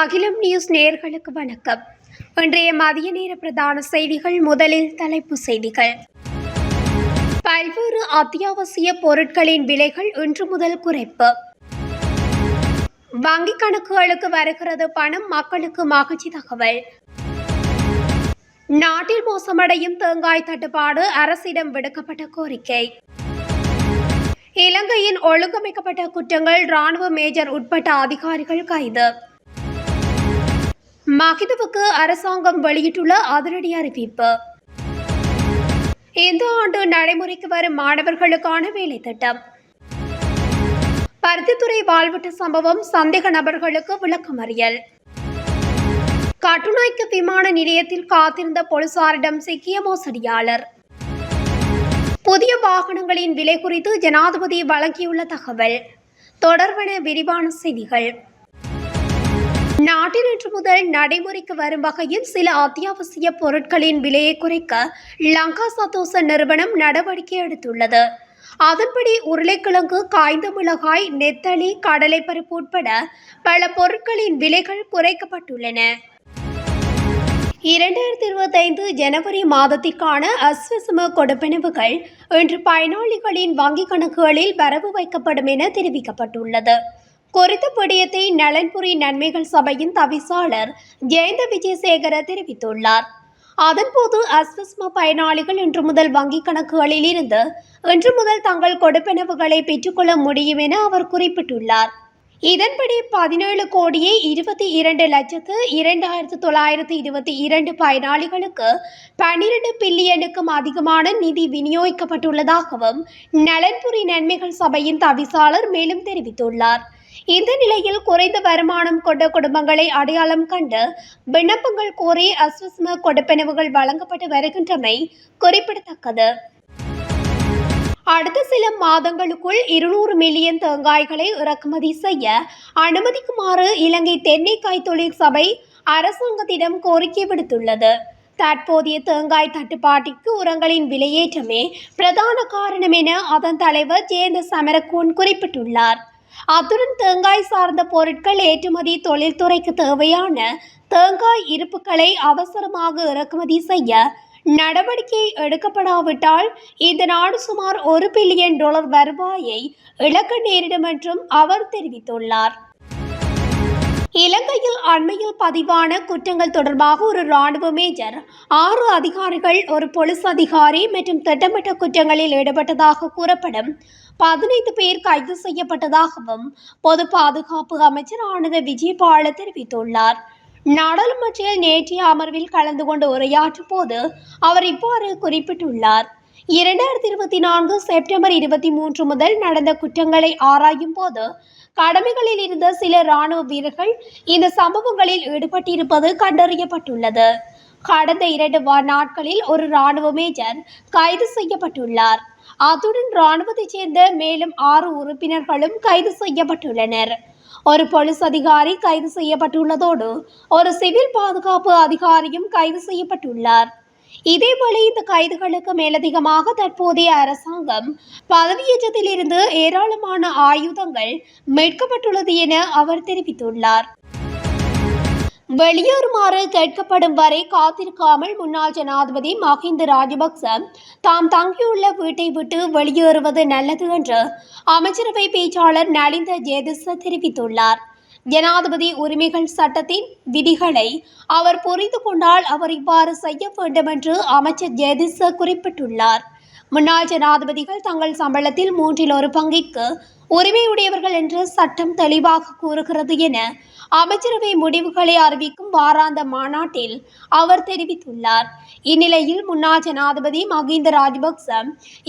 அகிலம் நியூஸ் நேயர்களுக்கு வணக்கம். இன்றைய மதிய நேர பிரதான செய்திகள். முதலில் தலைப்புச் செய்திகள். பல்வேறு அத்தியாவசிய பொருட்களின் விலைகள் இன்று முதல் குறைப்பு. வங்கிக் கணக்குகளுக்கு வருகிறது பணம், மக்களுக்கு மகிழ்ச்சி தகவல். நாட்டில் மோசமடையும் தேங்காய் தட்டுப்பாடு, அரசிடம் விடுக்கப்பட்ட கோரிக்கை. இலங்கையின் ஒழுங்கமைக்கப்பட்ட குற்றங்கள், ராணுவ மேஜர் உட்பட்ட அதிகாரிகள் கைது. மகிதவுக்கு அரசாங்கம் வெளியிட்டுள்ள அதிரடி அறிவிப்பு. இந்த ஆண்டு நடைமுறைக்கு வரும் மாணவர்களுக்கான வேலை திட்டம். பருத்தித்துறை வாழ்விட்ட சம்பவம், சந்தேக நபர்களுக்கு விளக்கமறியல். கட்டுநாய்க்கு விமான நிலையத்தில் காத்திருந்த போலீசாரிடம் சிக்கிய மோசடியாளர். புதிய வாகனங்களின் விலை குறித்து ஜனாதிபதி வழங்கியுள்ள தகவல். தொடர்பான விரிவான செய்திகள். நாட்டில் இன்று முதல் நடைமுறைக்கு வரும் வகையில் சில அத்தியாவசிய பொருட்களின் விலையை குறைக்க லங்கா சதோச நிறுவனம் நடவடிக்கை எடுத்துள்ளது. அதன்படி உருளைக்கிழங்கு, காய்ந்த மிளகாய், நெத்தலி, கடலைப்பருப்பு உட்பட பல பொருட்களின் விலைகள் குறைக்கப்பட்டுள்ளன. 2025 ஜனவரி மாதத்திற்கான அஸ்வசம கொடுப்பனவுகள் இன்று பயனாளிகளின் வங்கிக் கணக்குகளில் வரவு வைக்கப்படும் என தெரிவிக்கப்பட்டுள்ளது. குறித்த விடயத்தை நலன்புரி நன்மைகள் சபையின் தவிசாளர் ஜெயந்த விஜயசேகர தெரிவித்துள்ளார். அதன்போது அஸ்வஸ்ம பயனாளிகள் இன்று முதல் வங்கிக் கணக்குகளில் இருந்து இன்று முதல் தங்கள் கொடுப்பனவுகளை பெற்றுக்கொள்ள முடியும் என அவர் குறிப்பிட்டுள்ளார். இதன்படி 17,22,02,922 பயனாளிகளுக்கு 12 பில்லியனுக்கும் அதிகமான நிதி விநியோகிக்கப்பட்டுள்ளதாகவும் நலன்புரி நன்மைகள் சபையின் தவிசாளர் மேலும் தெரிவித்துள்ளார். இந்த நிலையில் குறைந்த வருமானம் கொண்ட குடும்பங்களை அடையாளம் கண்டு விண்ணப்பங்கள் கோரி அஸ்வஸ்ம கொடுப்பனவுகள் வழங்கப்பட்டு வருகின்றமை குறிப்பிடத்தக்கது. அடுத்த சில மாதங்களுக்குள் 200 மில்லியன் தேங்காய்களை இறக்குமதி செய்ய அனுமதிக்குமாறு இலங்கை தென்னைக்காய் தொழில் சபை அரசாங்கத்திடம் கோரிக்கை விடுத்துள்ளது. தற்போதைய தேங்காய் தட்டுப்பாட்டிற்கு உரங்களின் விலையேற்றமே பிரதான காரணம் என அதன் தலைவர் ஜெயந்த சமரகோன் குறிப்பிட்டுள்ளார். அத்துடன் தேங்காய் சார்ந்த பொருட்கள் ஏற்றுமதி தொழில்துறைக்கு தேவையான தேங்காய் இருப்புகளை அவசரமாக இறக்குமதி செய்ய நடவடிக்கை எடுக்கப்படாவிட்டால் இந்த நாடு சுமார் $1 பில்லியன் வருவாயை இழக்க நேரிடும் என்றும் அவர் தெரிவித்துள்ளார். இலங்கையில் அண்மையில் பதிவான குற்றங்கள் தொடர்பாக ஒரு ராணுவ மேஜர், 6 அதிகாரிகள், ஒரு போலீஸ் அதிகாரி மற்றும் திட்டமிட்ட குற்றங்களில் ஈடுபட்டதாக கூறப்படும் 15 பேர் கைது செய்யப்பட்டதாகவும் பொது பாதுகாப்பு அமைச்சர் ஆனந்த விஜயபால தெரிவித்துள்ளார். நாடாளுமன்றத்தில் நேற்றைய அமர்வில் கலந்து கொண்டு உரையாற்றும் போது அவர் இவ்வாறு குறிப்பிட்டுள்ளார். 2024 செப்டம்பர் 23 முதல் நடந்த குற்றங்களை ஆராயும் போது கடமைகளில் இருந்த சில ராணுவ வீரர்கள் இந்த சம்பவங்களில் ஈடுபட்டிருப்பது கண்டறியப்பட்டுள்ளது. கடந்த 2 நாட்களில் ஒரு ராணுவ மேஜர் கைது செய்யப்பட்டுள்ளார். அத்துடன் ராணுவத்தைச் சேர்ந்த மேலும் 6 உறுப்பினர்களும் கைது செய்யப்பட்டுள்ளனர். ஒரு போலீஸ் அதிகாரி கைது செய்யப்பட்டுள்ளதோடு ஒரு சிவில் பாதுகாப்பு அதிகாரியும் கைது செய்யப்பட்டுள்ளார். இதேவேளை இந்த கைதுகளுக்கு மேலதிகமாக தற்போதைய அரசாங்கம் பதவியேற்றத்திலிருந்து ஏராளமான ஆயுதங்கள் மீட்கப்பட்டுள்ளது என அவர் தெரிவித்துள்ளார். வெளியேறுமாறு கேட்கப்படும் வரை காத்திருக்காமல் முன்னாள் ஜனாதிபதி மஹிந்த ராஜபக்ச தாம் தங்கியுள்ள வீட்டை விட்டு வெளியேறுவது நல்லது என்று அமைச்சரவை பேச்சாளர் நலிந்த ஜேதிச தெரிவித்துள்ளார். ஜனாதிபதி உரிமைகள் சட்டத்தின் விதிகளை அவர் புரிந்து கொண்டால் அவர் இவ்வாறு செய்ய வேண்டும் என்று அமைச்சர் ஜேதிச குறிப்பிட்டுள்ளார். முன்னாள் ஜனாதிபதிகள் தங்கள் சம்பளத்தில் 1/3 பங்கிற்கு உரிமையுடையவர்கள் என்று சட்டம் தெளிவாக கூறுகிறது என அமைச்சரவை முடிவுகளை அறிவிக்கும் வாராந்த மாநாட்டில் அவர் தெரிவித்துள்ளார். இந்நிலையில் முன்னாள் ஜனாதிபதி மஹிந்த ராஜபக்ச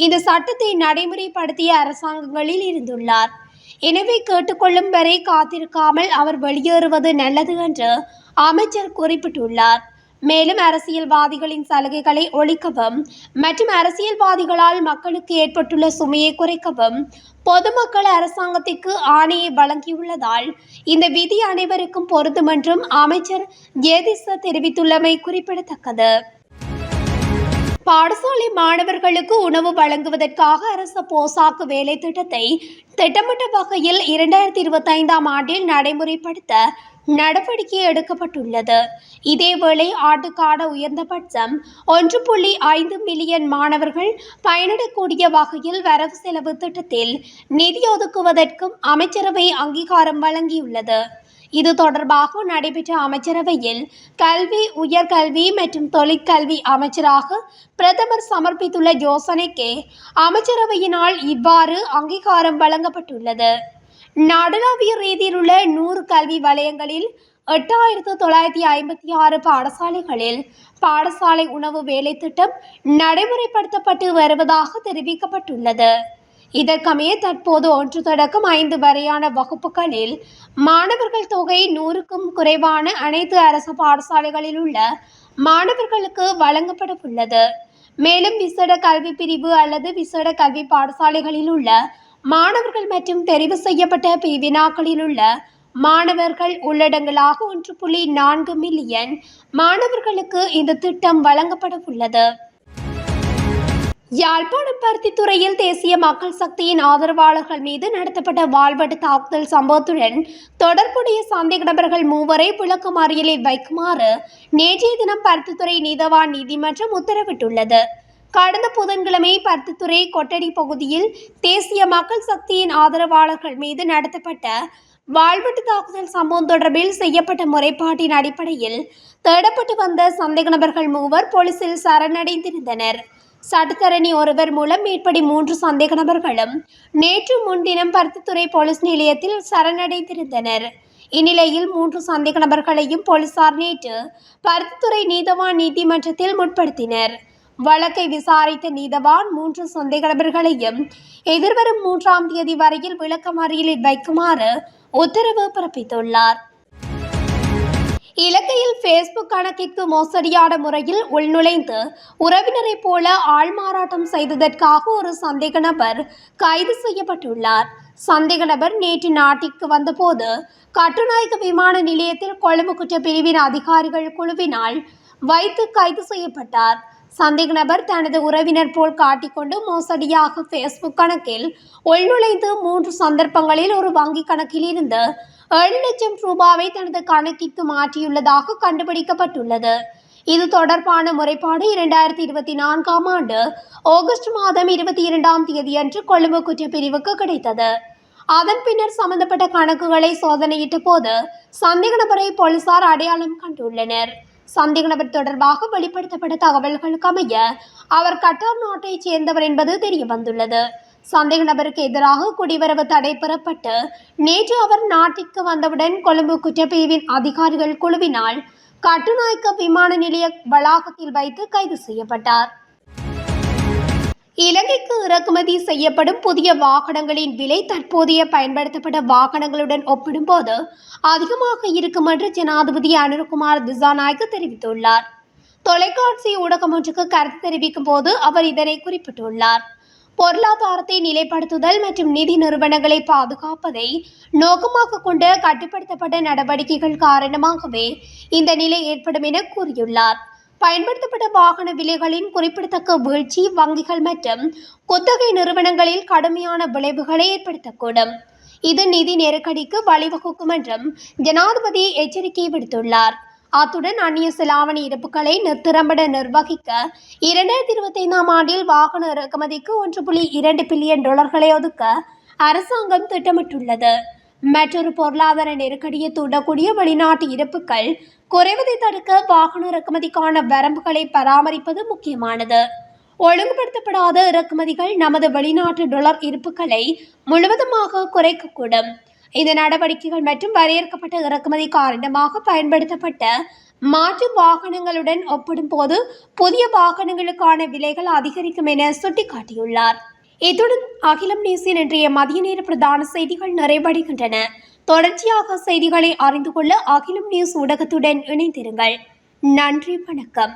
இந்த சட்டத்தை நடைமுறைப்படுத்திய அரசாங்கங்களில் இருந்துள்ளார். எனவே கேட்டுக்கொள்ளும் வரை காத்திருக்காமல் அவர் வெளியேறுவது நல்லது என்று அமைச்சர் குறிப்பிட்டுள்ளார். மேலும் அரசியல்வாதிகளின் சலுகைகளை ஒழிக்கவும் மற்றும் அரசியல்வாதிகளால் மக்களுக்கு ஏற்பட்டுள்ள சுமையை குறைக்கவும் பொதுமக்கள் அரசாங்கத்திற்கு ஆணையை வழங்கியுள்ளதால் இந்த விதி அனைவருக்கும் பொருந்தும் என்றும் அமைச்சர் ஜேதிச தெரிவித்துள்ளமை குறிப்பிடத்தக்கது. பாடசாலை மாணவர்களுக்கு உணவு வழங்குவதற்காக அரசு போசாக்கு வேலை திட்டத்தை திட்டமிட்ட வகையில் 2025 ஆண்டில் நடைமுறைப்படுத்த நடவடிக்கை எடுக்கப்பட்டுள்ளது. இதேவேளை ஆண்டுக்கான உயர்ந்தபட்சம் 1.5 மில்லியன் மாணவர்கள் பயனிடக்கூடிய வகையில் வரவு செலவு திட்டத்தில் நிதி ஒதுக்குவதற்கும் அமைச்சரவை அங்கீகாரம் வழங்கியுள்ளது. இது தொடர்பாக நடைபெற்ற அமைச்சரவையில் கல்வி, உயர்கல்வி மற்றும் தொழிற்கல்வி அமைச்சராக பிரதமர் சமர்ப்பித்துள்ள யோசனைக்கு அமைச்சரவையினால் இவ்வாறு அங்கீகாரம் வழங்கப்பட்டுள்ளது. நாடளாவிய ரீதியில் உள்ள 100 கல்வி வலயங்களில் 8956 பாடசாலைகளில் பாடசாலை உணவு வேலை திட்டம் நடைமுறைப்படுத்தப்பட்டு வருவதாக தெரிவிக்கப்பட்டுள்ளது. இதற்கமைய தற்போது 1 தொடக்கம் 5 வரையான வகுப்புகளில் மாணவர்கள் தொகை 100க்கும் குறைவான அனைத்து அரசு பாடசாலைகளில் உள்ள மாணவர்களுக்கு வழங்கப்பட உள்ளது. மேலும் விசேட கல்வி பிரிவு அல்லது விசேட கல்வி பாடசாலைகளில் உள்ள மாணவர்கள் மற்றும் தெரிவு செய்யப்பட்ட பிரிவினாக்களில் உள்ள மாணவர்கள் உள்ளடங்கலாக 1.4 மில்லியன் மாணவர்களுக்கு இந்த திட்டம் வழங்கப்பட உள்ளது. யாழ்ப்பாணம் பருத்தித்துறையில் தேசிய மக்கள் சக்தியின் ஆதரவாளர்கள் மீது நடத்தப்பட்ட வாள்வெட்டு தாக்குதல் சம்பவத்துடன் தொடர்புடைய சந்தேக நபர்கள் 3 விளக்கமறியலில் வைக்குமாறு நேற்றைய தினம் பருத்தித்துறை நீதவான் நீதிமன்றம் உத்தரவிட்டுள்ளது. கடந்த புதன்கிழமை பருத்தித்துறை கொட்டடி பகுதியில் தேசிய மக்கள் சக்தியின் ஆதரவாளர்கள் மீது நடத்தப்பட்ட வாள்வெட்டு தாக்குதல் சம்பவம் தொடர்பில் செய்யப்பட்ட முறைப்பாட்டின் அடிப்படையில் தேடப்பட்டு வந்த சந்தேக நபர்கள் 3 போலீசில் சரணடைந்திருந்தனர். சட்டத்தரணி ஒருவர் மூலம் மேற்படி 3 சந்தேக நபர்களும் நேற்று முன்தினம் பருத்தித்துறை போலீஸ் நிலையத்தில் சரணடைந்திருந்தனர். இந்நிலையில் 3 சந்தேக நபர்களையும் போலீசார் நேற்று பருத்தித்துறை நீதவான் நீதிமன்றத்தில் முற்படுத்தினர். வழக்கை விசாரித்த நீதவான் 3 சந்தேக நபர்களையும் எதிர்வரும் 3ஆம் தேதி வரையில் விளக்கமறியலில் வைக்குமாறு உத்தரவு பிறப்பித்துள்ளார். இலங்கையில் பேஸ்புக் கணக்கிற்கு மோசடியான முறையில் உள்நுழைந்து உறவினரை போல ஆள்மாறாட்டம் செய்ததற்காக ஒரு சந்தேக நபர் கைது செய்யப்பட்டுள்ளார். சந்தேக நபர் நேற்று நாட்டிற்கு வந்தபோது கட்டுநாயக்க விமான நிலையத்தில் கொழும்பு குற்றப்பிரிவின் அதிகாரிகள் குழுவினால் வைத்து கைது செய்யப்பட்டார். சந்தேக நபர் தனது உறவினர் போல் காட்டிக்கொண்டு மோசடியாக பேஸ்புக் கணக்கில் உள்நுழைந்து 3 சந்தர்ப்பங்களில் ஒரு வங்கி கணக்கில் இருந்து 7 லட்சம் ரூபாவை தனது கணக்கிற்கு மாற்றியுள்ளதாக கண்டுபிடிக்கப்பட்டுள்ளது. இது தொடர்பான முறைப்பாடு 2024ஆம் ஆண்டு ஆகஸ்ட் மாதம் 22ஆம் தேதியன்று கொழும்பு குற்றப்பிரிவுக்கு கிடைத்தது. அதன் பின்னர் சம்பந்தப்பட்ட கணக்குகளை சோதனையிட்ட போது சந்தேக நபரை போலீசார் அடையாளம் கண்டுள்ளனர். சந்தேக நபர் தொடர்பாக வெளிப்படுத்தப்பட்ட தகவல்களுக்கு அமைய அவர் கட்டார் நாட்டைச் சேர்ந்தவர் என்பது தெரிய வந்துள்ளது. சந்தேக நபருக்கு எதிராக குடிவரவு தடை பெறப்பட்டு நேற்று அவர் நாட்டிற்கு வந்தவுடன் கொழும்பு குற்றப்பிரிவின் அதிகாரிகள் குழுவினால் கட்டுநாயக்க விமான நிலைய வளாகத்தில் வைத்து கைது செய்யப்பட்டார். இலங்கைக்கு இறக்குமதி செய்யப்படும் புதிய வாகனங்களின் விலை தற்போதைய பயன்படுத்தப்பட்ட வாகனங்களுடன் ஒப்பிடும்போது அதிகமாக இருக்கும் என்று ஜனாதிபதி அனுரகுமார் திசாநாயக்க தெரிவித்துள்ளார். தொலைக்காட்சி ஊடகம் ஒன்றுக்கு கருத்து தெரிவிக்கும் போது அவர் இதனை குறிப்பிட்டுள்ளார். பொருளாதாரத்தை நிலைப்படுத்துதல் மற்றும் நிதி நிறுவனங்களை பாதுகாப்பதை நோக்கமாக கொண்டு கட்டுப்படுத்தப்பட்ட நடவடிக்கைகள் காரணமாகவே இந்த நிலை ஏற்படும் என கூறியுள்ளார். பயன்படுத்தப்பட்ட வாகன விலைகளின் குறிப்பிடத்தக்க வீழ்ச்சி வங்கிகள் மற்றும் குத்தகை நிறுவனங்களில் கடுமையான விளைவுகளை ஏற்படுத்தக்கூடும். இது நிதி நெருக்கடிக்கு வழிவகுக்கும் என்றும் ஜனாதிபதி எச்சரிக்கை விடுத்துள்ளார். அத்துடன் அந்நிய செலாவணி இருப்புகளை திறம்பட நிர்வகிக்க 2025ஆம் ஆண்டில் வாகன இறக்குமதிக்கு 1.2 பில்லியன் டாலர்களை ஒதுக்க அரசாங்கம் திட்டமிட்டுள்ளது. மற்றொரு பொருளாதார நெருக்கடியை தூண்டக்கூடிய வெளிநாட்டு இருப்புகள் குறைவதை தடுக்க வாகன இறக்குமதிக்கான வரம்புகளை பராமரிப்பது முக்கியமானது. ஒழுங்குபடுத்தப்படாத இறக்குமதிகள் நமது வெளிநாட்டு டாலர் இருப்புகளை முழுவதுமாக குறைக்கக்கூடும். இந்த நடவடிக்கைகள் மற்றும் வரையறுக்கப்பட்ட இறக்குமதி காரணமாக பயன்படுத்தப்பட்ட மாற்று வாகனங்களுடன் ஒப்பிடும்போது புதிய வாகனங்களுக்கான விலைகள் அதிகரிக்கும் என சுட்டிக்காட்டியுள்ளார். இத்துடன் அகிலம் நியூஸின் இன்றைய மதிய நேர பிரதான செய்திகள் நிறைவடைகின்றன. தொடர்ச்சியாக செய்திகளை அறிந்து கொள்ள அகிலம் நியூஸ் ஊடகத்துடன் இணைந்திருங்கள். நன்றி, வணக்கம்.